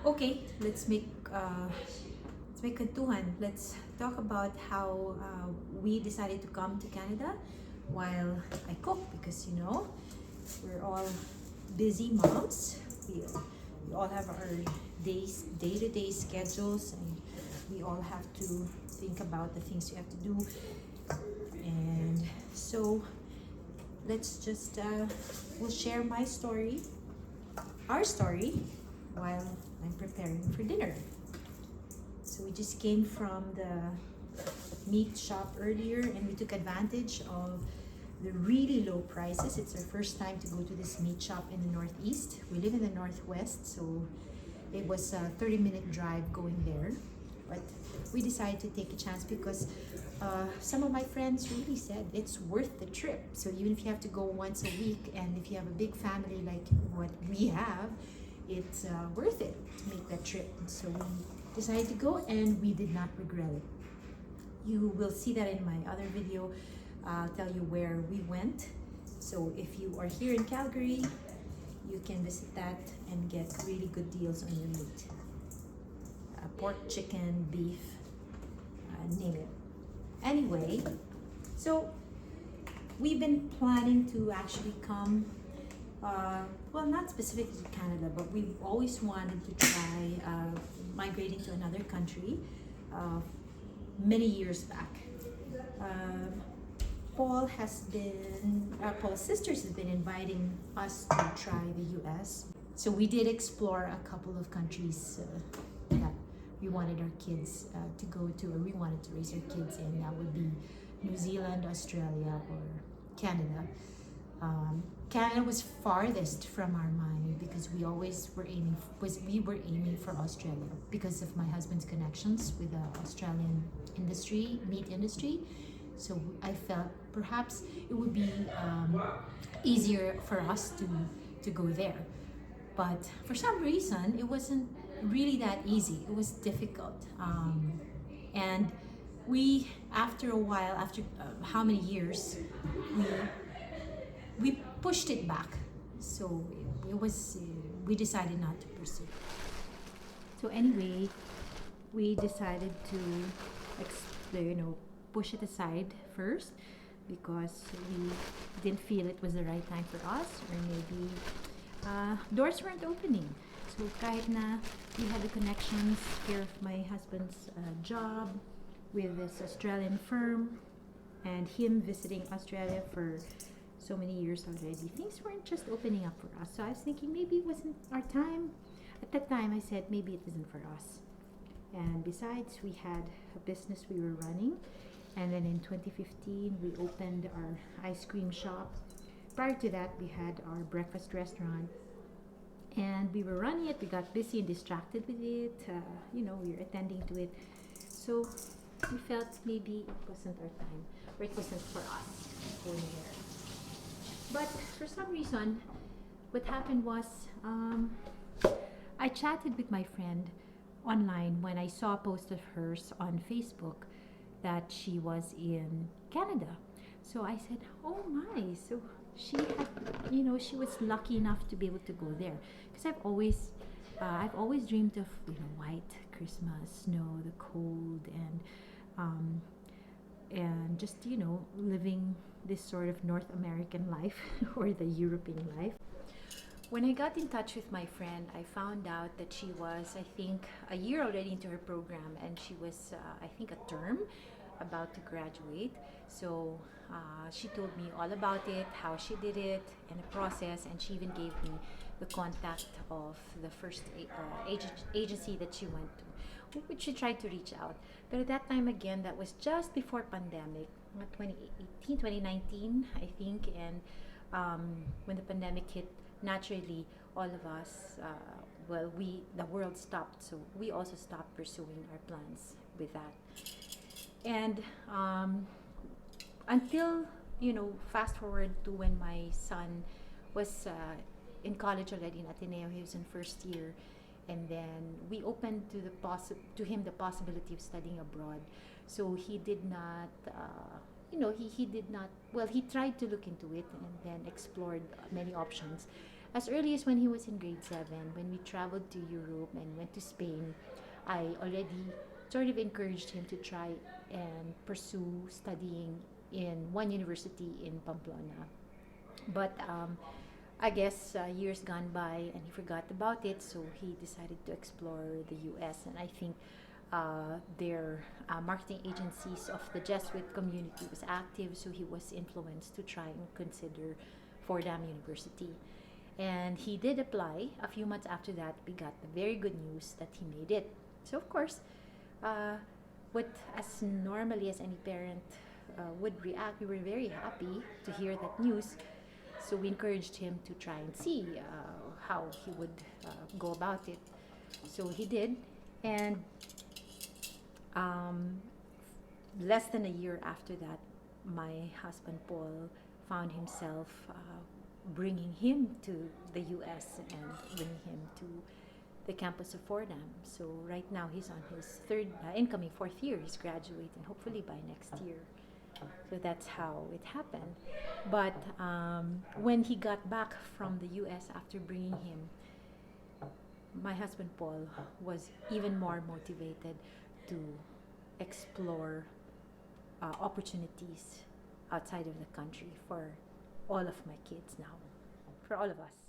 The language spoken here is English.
Okay, let's make kwentuhan. Let's talk about how we decided to come to Canada while I cook because we're all busy moms. We all have our day-to-day schedules, and we all have to think about the things we have to do. And so we'll share my story, our story, while I'm preparing for dinner. So we just came from the meat shop earlier, and we took advantage of the really low prices. It's our first time to go to this meat shop in the Northeast. We live in the Northwest, so it was a 30-minute drive going there. But we decided to take a chance because some of my friends really said it's worth the trip. So even if you have to go once a week, and if you have a big family like what we have, it's worth it to make that trip. So we decided to go, and we did not regret it. You will see that in my other video. I'll tell you where we went. So if you are here in Calgary, you can visit that and get really good deals on your meat. Pork, chicken, beef, name it. Anyway, so we've been planning to actually come, well, not specifically to Canada, but we've always wanted to try migrating to another country many years back. Paul's sisters have been inviting us to try the US. So we did explore a couple of countries that we wanted our kids to go to, or we wanted to raise our kids in. That would be New Zealand, Australia, or Canada. Canada was farthest from our mind because we were aiming for Australia because of my husband's connections with the Australian meat industry. So I felt perhaps it would be easier for us to go there. But for some reason, it wasn't really that easy. It was difficult. And we, after a while, after how many years, we pushed it back. So we decided not to pursue. So anyway, we decided to push it aside first because we didn't feel it was the right time for us, or maybe doors weren't opening. So kahit na we had the connections here of my husband's job with this Australian firm, and him visiting Australia for so many years already, things weren't just opening up for us. So I was thinking maybe it wasn't our time. At that time I said maybe it isn't for us. And besides, we had a business we were running, and then in 2015 we opened our ice cream shop. Prior to that, we had our breakfast restaurant, and we were running it. We got busy and distracted with it. We were attending to it. So we felt maybe it wasn't our time, or it wasn't for us going there. But for some reason, what happened was I chatted with my friend online when I saw a post of hers on Facebook that she was in Canada. So I said, "Oh my!" So she had, she was lucky enough to be able to go there. Because I've always dreamed of white Christmas, snow, the cold, and just living this sort of North American life or the European life. When I got in touch with my friend, I found out that she was, I think, a year already into her program, and she was, I think, a term about to graduate. So she told me all about it, how she did it, and the process, and she even gave me the contact of the first agency that she went to, which she tried to reach out. But at that time, again, that was just before pandemic, 2018, 2019, I think, and when the pandemic hit, naturally, all of us, the world stopped, so we also stopped pursuing our plans with that. And until, fast forward to when my son was in college already in Ateneo, he was in first year, and then we opened to him the possibility of studying abroad. So he did not, he did not, well, he tried to look into it and then explored many options. As early as when he was in grade 7, when we traveled to Europe and went to Spain, I already sort of encouraged him to try and pursue studying in one university in Pamplona. But I guess years gone by and he forgot about it, so he decided to explore the US. And I think their marketing agencies of the Jesuit community was active, so he was influenced to try and consider Fordham University. And he did apply. A few months after that, we got the very good news that he made it. So, of course, uh, what as normally as any parent would react, we were very happy to hear that news. So we encouraged him to try and see how he would go about it. So he did, and um, less than a year after that, my husband Paul found himself bringing him to the US and bringing him to the campus of Fordham. So right now he's on his incoming fourth year. He's graduating hopefully by next year. So that's how it happened. But when he got back from the US after bringing him, my husband Paul was even more motivated to explore opportunities outside of the country for all of my kids now, for all of us.